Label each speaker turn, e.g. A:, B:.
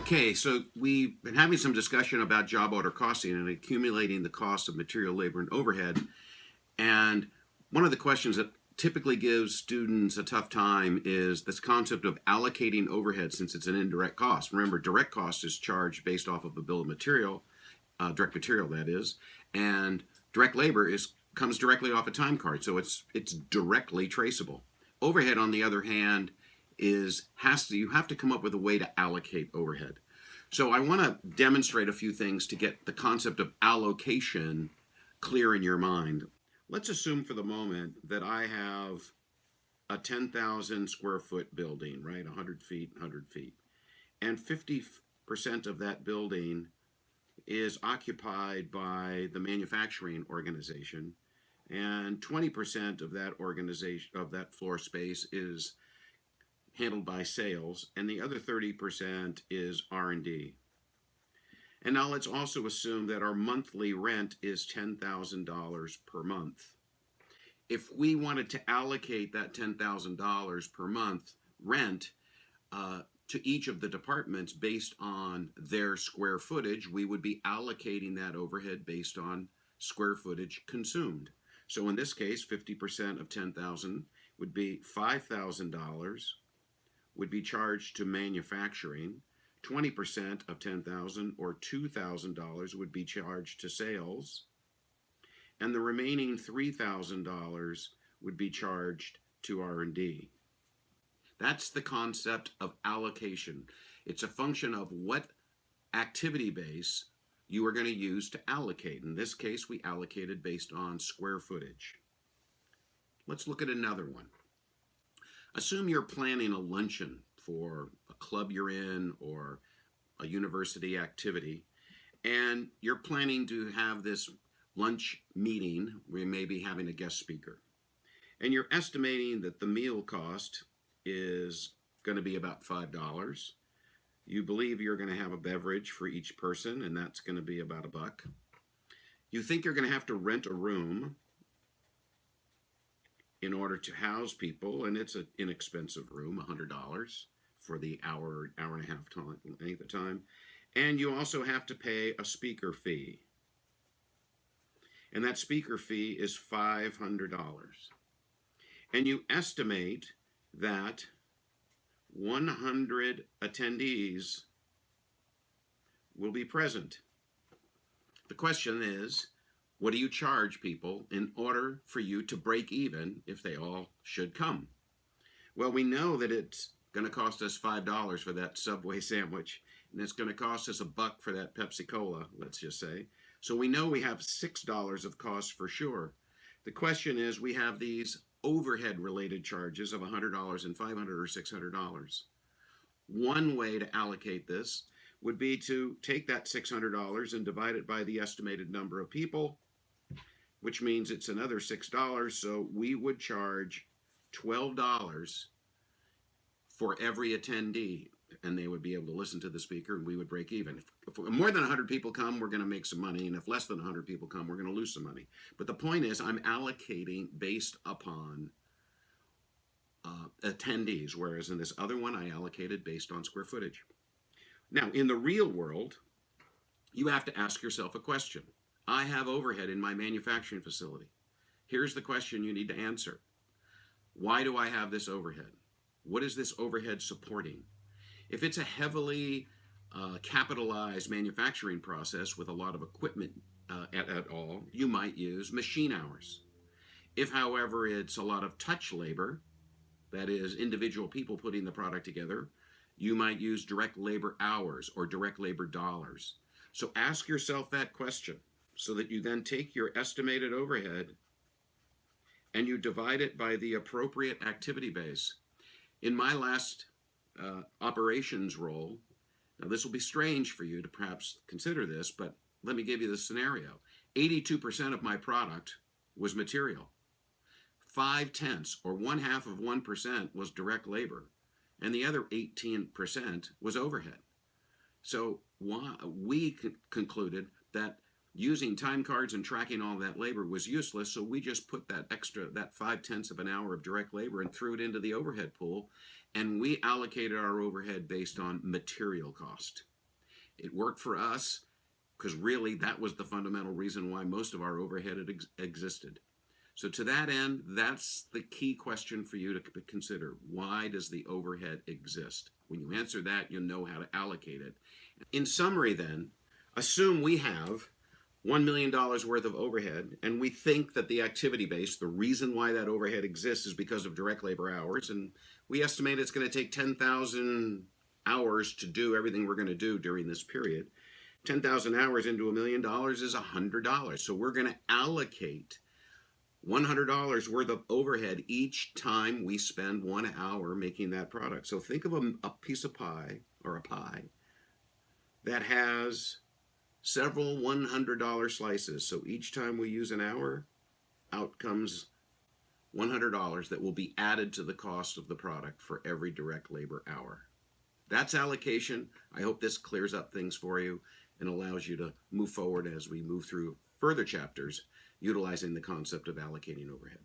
A: Okay, so we've been having some discussion about job order costing and accumulating the cost of material, labor, and overhead. And one of the questions that typically gives students a tough time is this concept of allocating overhead, since it's an indirect cost. Remember, direct cost is charged based off of a bill of material, direct material that is, and direct labor comes directly off a time card, so it's directly traceable. Overhead, on the other hand, you have to come up with a way to allocate overhead. So I want to demonstrate a few things to get the concept of allocation clear in your mind. Let's assume for the moment that I have a 10,000 square foot building, right? 100 feet, 100 feet. And 50% of that building is occupied by the manufacturing organization, and 20% of that organization, of that floor space, is handled by sales, and the other 30% is R&D. And now let's also assume that our monthly rent is $10,000 per month. If we wanted to allocate that $10,000 per month rent to each of the departments based on their square footage, we would be allocating that overhead based on square footage consumed. So in this case, 50% of 10,000 would be $5,000 would be charged to manufacturing. 20% of 10,000 or $2,000 would be charged to sales, and the remaining $3,000 would be charged to R&D. That's the concept of allocation. It's a function of what activity base you are going to use to allocate. In this case, we allocated based on square footage. Let's look at another one. Assume you're planning a luncheon for a club you're in or a university activity, and you're planning to have this lunch meeting. We may be having a guest speaker, and you're estimating that the meal cost is going to be about $5. You believe you're going to have a beverage for each person, and that's going to be about $1. You think you're going to have to rent a room in order to house people, and it's an inexpensive room, $100 for the hour and a half time, length of time. And you also have to pay a speaker fee. And that speaker fee is $500. And you estimate that 100 attendees will be present. The question is, what do you charge people in order for you to break even if they all should come? Well, we know that it's going to cost us $5 for that Subway sandwich, and it's going to cost us $1 for that Pepsi Cola, let's just say. So we know we have $6 of cost for sure. The question is, we have these overhead related charges of $100 and $500 or $600. One way to allocate this would be to take that $600 and divide it by the estimated number of people, which means it's another $6. So we would charge $12 for every attendee, and they would be able to listen to the speaker, and we would break even. If more than 100 people come, we're going to make some money, and if less than 100 people come, we're going to lose some money. But the point is, I'm allocating based upon attendees, whereas in this other one, I allocated based on square footage. Now, in the real world, you have to ask yourself a question. I have overhead in my manufacturing facility. Here's the question you need to answer. Why do I have this overhead? What is this overhead supporting? If it's a heavily capitalized manufacturing process with a lot of equipment at all, you might use machine hours. If, however, it's a lot of touch labor, that is individual people putting the product together, you might use direct labor hours or direct labor dollars. So ask yourself that question so that you then take your estimated overhead and you divide it by the appropriate activity base. In my last operations role, now this will be strange for you to perhaps consider this, but let me give you the scenario. 82% of my product was material. 0.5 or 0.5% was direct labor, and the other 18% was overhead. So we concluded that using time cards and tracking all that labor was useless, so we just put that 0.5 of an hour of direct labor and threw it into the overhead pool, and we allocated our overhead based on material cost. It worked for us because really that was the fundamental reason why most of our overhead had existed. So to that end, that's the key question for you to consider. Why does the overhead exist? When you answer that, you'll know how to allocate it. In summary then, assume we have $1 million worth of overhead, and we think that the activity base, the reason why that overhead exists is because of direct labor hours, and we estimate it's going to take 10,000 hours to do everything we're going to do during this period. 10,000 hours into $1 million is $100. So we're going to allocate $100 worth of overhead each time we spend 1 hour making that product. So think of a piece of pie or a pie that has several $100 slices. So each time we use an hour, out comes $100 that will be added to the cost of the product for every direct labor hour. That's allocation. I hope this clears up things for you and allows you to move forward as we move through further chapters utilizing the concept of allocating overhead.